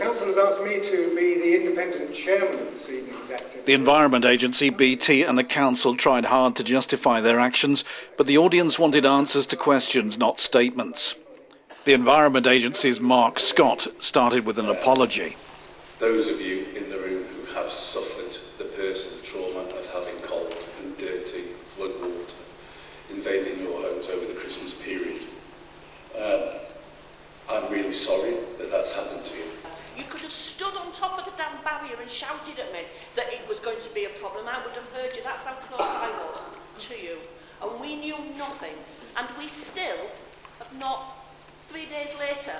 council has asked me to be the independent chairman of this evening's activity. The Environment Agency, BT and the council tried hard to justify their actions, but the audience wanted answers to questions, not statements. The Environment Agency's Mark Scott started with an apology. Those of you in the room who have suffered the personal trauma of having cold and dirty flood water invading your homes over the Christmas period, I'm really sorry that that's happened to you. You could have stood on top of the damn barrier and shouted at me that it was going to be a problem. I would have heard you. That's how close I was to you. And we knew nothing. And we still have not, 3 days later,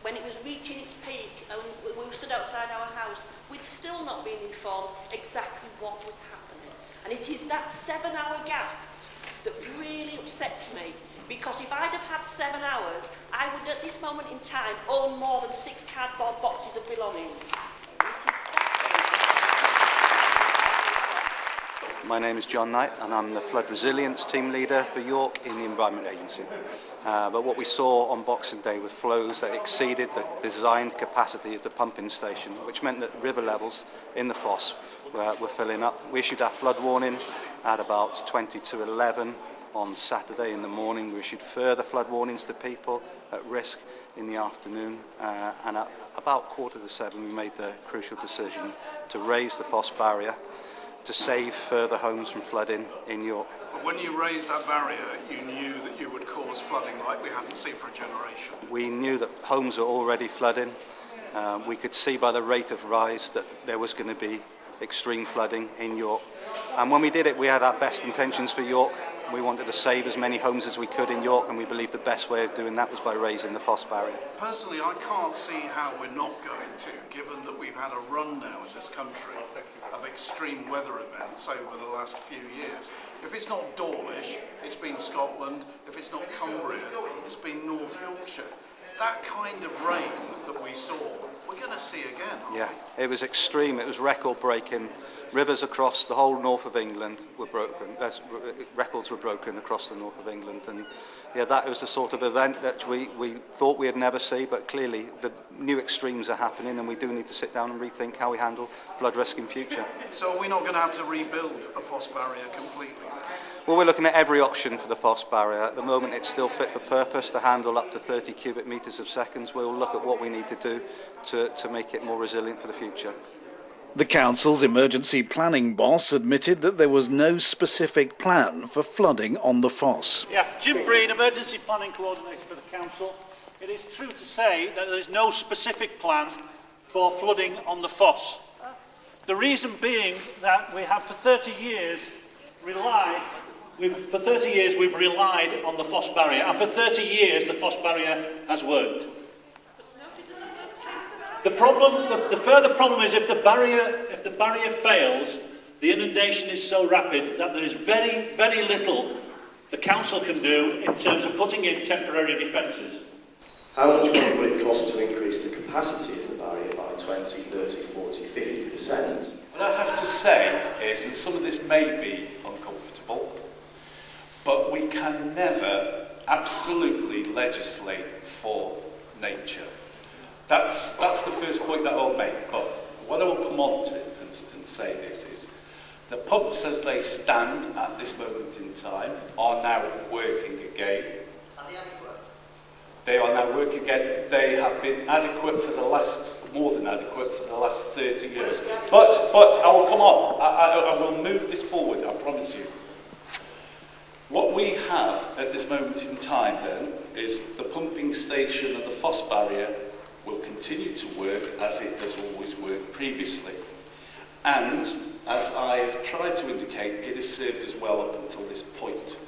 when it was reaching its peak and we stood outside our house, we'd still not been informed exactly what was happening. And it is that 7-hour gap that really upsets me. Because if I'd have had 7 hours, I would at this moment in time own more than 6 cardboard boxes of belongings. My name is John Knight and I'm the Flood Resilience Team Leader for York in the Environment Agency. But what we saw on Boxing Day was flows that exceeded the designed capacity of the pumping station, which meant that river levels in the Foss were filling up. We issued our flood warning at about 20 to 11 on Saturday in the morning. We issued further flood warnings to people at risk in the afternoon, and at about 6:45 we made the crucial decision to raise the Foss barrier to save further homes from flooding in York. When you raised that barrier, you knew that you would cause flooding like we haven't seen for a generation. We knew that homes were already flooding. We could see by the rate of rise that there was going to be extreme flooding in York. And when we did it, we had our best intentions for York. We wanted to save as many homes as we could in York, and we believed the best way of doing that was by raising the Foss barrier. Personally, I can't see how we're not going to, given that we've had a run now in this country of extreme weather events over the last few years. If it's not Dawlish, it's been Scotland. If it's not Cumbria, it's been North Yorkshire. That kind of rain that we saw, we're going to see again, aren't we? It was extreme, it was record-breaking. Rivers across the whole north of England were broken, records were broken across the north of England, and that was the sort of event that we thought we'd never see, but clearly the new extremes are happening and we do need to sit down and rethink how we handle flood risk in future. So are we not going to have to rebuild the Foss barrier completely? Well, we're looking at every option for the Foss barrier. At the moment it's still fit for purpose to handle up to 30 cubic metres of seconds. We'll look at what we need to do to make it more resilient for the future. The council's emergency planning boss admitted that there was no specific plan for flooding on the Foss. Yes, Jim Breen, emergency planning coordinator for the council. It is true to say that there is no specific plan for flooding on the Foss. The reason being that we have for 30 years relied on the Foss barrier, and for 30 years the Foss barrier has worked. The further problem is if the barrier fails, the inundation is so rapid that there is very, very little the council can do in terms of putting in temporary defences. How much money will it cost to increase the capacity of the barrier by 20, 30, 40, 50%? What I have to say is, and some of this may be uncomfortable, but we can never absolutely legislate for nature. That's the first point that I'll make, but what I will come on to and say this is, the pumps as they stand at this moment in time are now working again. Are they adequate? They are now working again. They have been adequate for the last, more than adequate for the last 30 years. But I'll come on, I will move this forward, I promise you. What we have at this moment in time then is the pumping station and the Foss barrier will continue to work as it has always worked previously. And, as I have tried to indicate, it has served us well up until this point.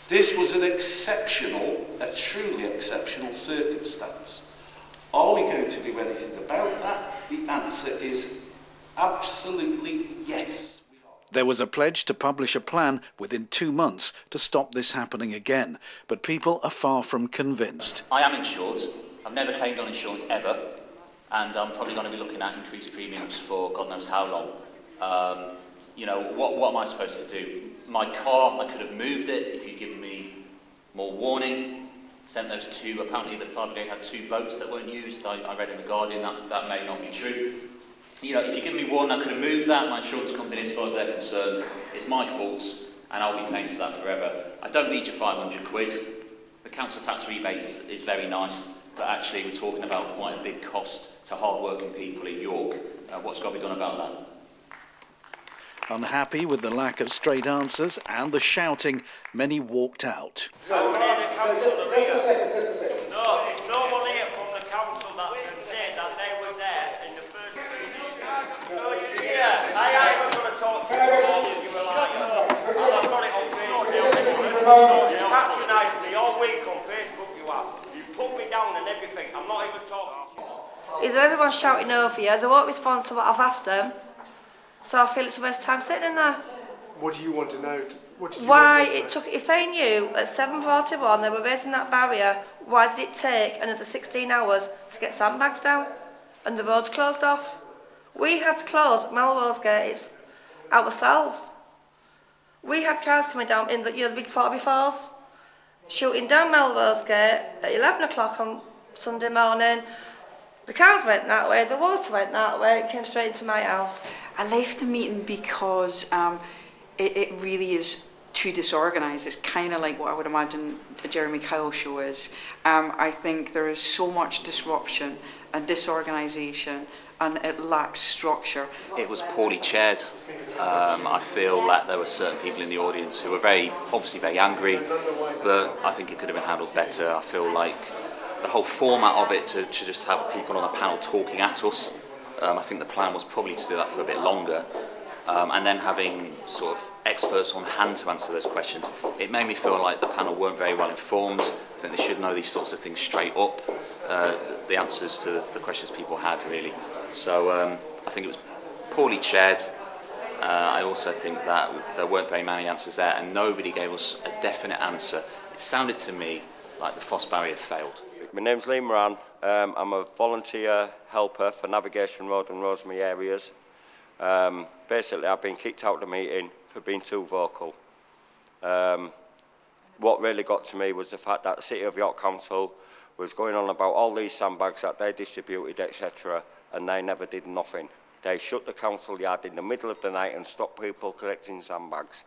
This was an exceptional, a truly exceptional circumstance. Are we going to do anything about that? The answer is absolutely yes. There was a pledge to publish a plan within 2 months to stop this happening again, but people are far from convinced. I am insured. I've never claimed on insurance ever, and I'm probably going to be looking at increased premiums for God knows how long. What am I supposed to do? My car, I could have moved it if you'd given me more warning. sent those two, apparently the Father Day had 2 boats that weren't used. I read in The Guardian that may not be true. You know, if you give me one, I could have moved that. My insurance company, as far as they're concerned, it's my fault, and I'll be paying for that forever. I don't need your 500 quid. The council tax rebate is very nice, but actually we're talking about quite a big cost to hard-working people in York. What's got to be done about that? Unhappy with the lack of straight answers and the shouting, many walked out. Just a second. No, there's no one here from the council that can say that they was there in the first meeting. Yeah, I ain't even going to talk to you. You were like, I've got it on Facebook. You patronised me all week on Facebook, you have. You put me down and everything. I'm not even talking to you. Either everyone's shouting over you, they won't respond to what I've asked them, so I feel it's a waste of time sitting in there. What do you want to know? Why it took, if they knew at 7:41 they were raising that barrier, why did it take another 16 hours to get sandbags down and the roads closed off? We had to close Melrose Gates ourselves. We had cars coming down in the big 44s, shooting down Melrose Gate at 11 o'clock on Sunday morning. The cars went that way, the water went that way, it came straight into my house. I left the meeting because it really is too disorganised. It's kind of like what I would imagine a Jeremy Kyle show is. I think there is so much disruption and disorganisation, and it lacks structure. It was poorly chaired. I feel that there were certain people in the audience who were obviously very angry, but I think it could have been handled better. I feel like the whole format of it to just have people on a panel talking at us, I think the plan was probably to do that for a bit longer, and then having sort of experts on hand to answer those questions. It made me feel like the panel weren't very well informed. I think they should know these sorts of things straight up, the answers to the questions people had, really. So I think it was poorly chaired. I also think that there weren't very many answers there, and nobody gave us a definite answer. It sounded to me like the Foss barrier failed. My name's Lee Moran. I'm a volunteer helper for Navigation Road and Rosemary areas. Basically, I've been kicked out of the meeting for being too vocal. What really got to me was the fact that the City of York Council was going on about all these sandbags that they distributed, etc., and they never did nothing. They shut the council yard in the middle of the night and stopped people collecting sandbags.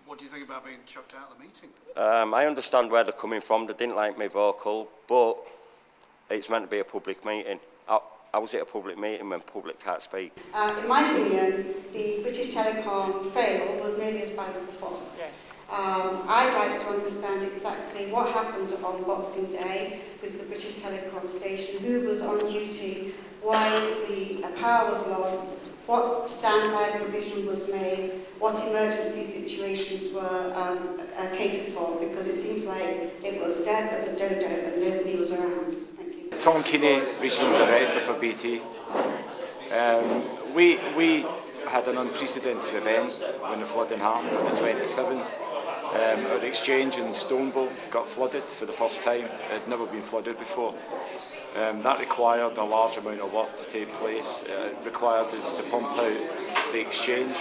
What do you think about being chucked out of the meeting? I understand where they're coming from. They didn't like me vocal, but it's meant to be a public meeting. How was it a public meeting when public can't speak? In my opinion, the British Telecom fail was nearly as bad as the Foss. I'd like to understand exactly what happened on Boxing Day with the British Telecom station, who was on duty, why the power was lost, what standby provision was made, what emergency situations were catered for, because it seems like it was dead as a dodo and nobody was around. Thank you. Tom Keeney, Regional Director for BT. We had an unprecedented event when the flooding happened on the 27th. Our exchange in Stonebow got flooded for the first time. It had never been flooded before. That required a large amount of work to take place. It required us to pump out the exchange,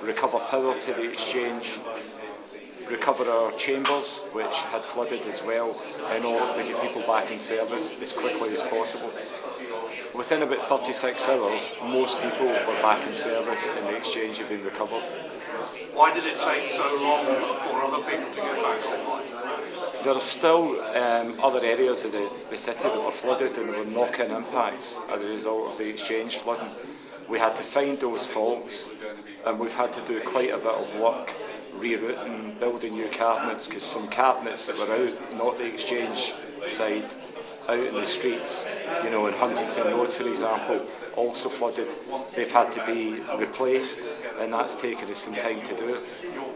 recover power to the exchange, recover our chambers, which had flooded as well, in order to get people back in service as quickly as possible. Within about 36 hours, most people were back in service and the exchange had been recovered. Why did it take so long for other people to get back online? There are still other areas of the city that were flooded, and there were knock-in impacts as a result of the exchange flooding. We had to find those faults, and we've had to do quite a bit of work rerouting, building new cabinets, because some cabinets that were out, not the exchange side, out in the streets, you know, in Huntington Road, for example, also flooded. They've had to be replaced, and that's taken us some time to do.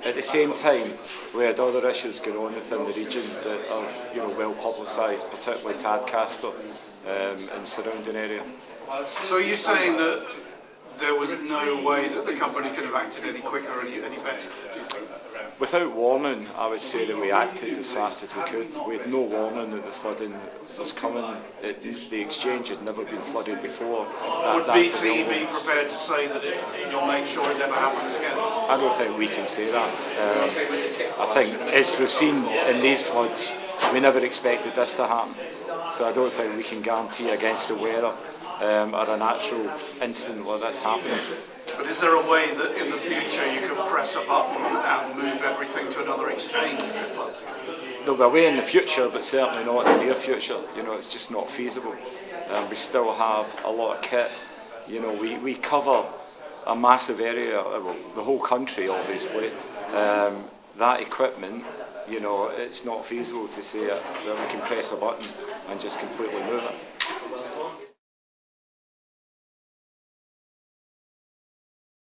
At the same time, we had other issues going on within the region that are, you know, well publicised, particularly Tadcaster and surrounding area. So are you saying that there was no way that the company could have acted any quicker, any better, do you think? Without warning, I would say that we acted as fast as we could. We had no warning that the flooding was coming. The exchange had never been flooded before. Would BT be prepared to say that you'll make sure it never happens again? I don't think we can say that. I think, as we've seen in these floods, we never expected this to happen. So I don't think we can guarantee against the weather or a natural incident like this happening. But is there a way that in the future you could press a button and move everything to another exchange if it floods again? There'll be a way in the future, but certainly not in the near future. You know, it's just not feasible. We still have a lot of kit. You know, we cover a massive area, well, the whole country, obviously. That equipment, you know, it's not feasible to say that we can press a button and just completely move it.